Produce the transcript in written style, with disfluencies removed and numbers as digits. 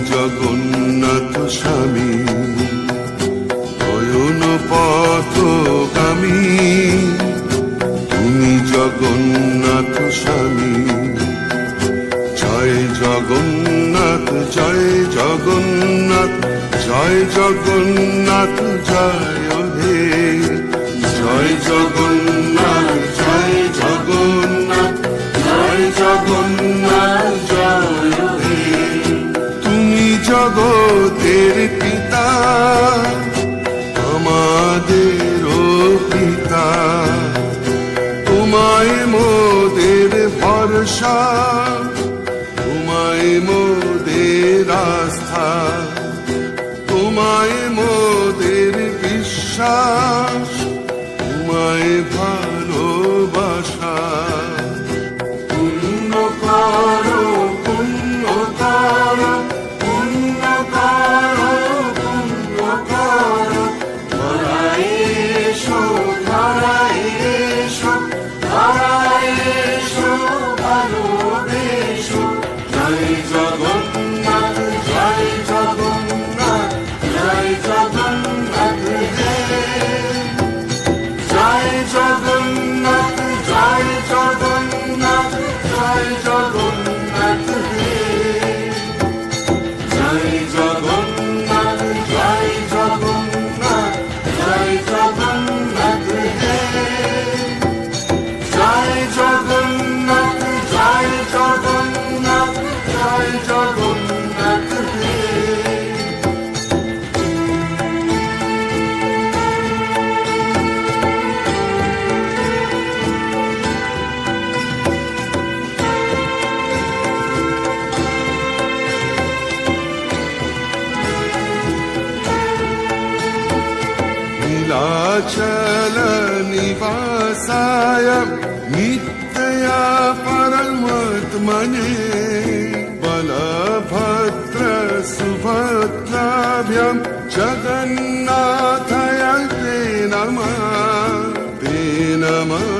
জগন্নাথ স্বামী, নয়ন পথগামী। তুমি জগন্নাথ স্বামী, জয় জগন্নাথ জয় জগন্নাথ জয় জগন্নাথ জয় হে। জয় জগন্নাথ জয় জগন্নাথ জয় জগন্নাথ জয় হে। তুমি জগতের পিতা, আমাদেরও পিতা। তোমায় মোদের ভরসা, তোমায় মোদের আস্থা, তোমায় মোদের বিশ্বাস, তোমায় ভালোবাসা। পুণ্য করো পুণ্য করো পুণ্য করো পুণ্য করো, ধরায় এসো ধরায় এসো ধরায় এসো ভালোবেসো। জয় জগন্নাথ জয় জগন্নাথ জয় জগন্নাথ হে। জয় জগন্নাথ জয় জগন্নাথ জয় জগন্নাথ হে। জয় জগন্নাথ জয় জগন্নাথ জয় জগন্নাথ হে। জয় জগন্নাথ জয় জগন্নাথ জয় জগন্নাথ হে। नीलाचल निवासाय नित्या परमात्मने, बलभद्र सुभद्राभ्यां जगन्नाथाय ते नमः ते नमः।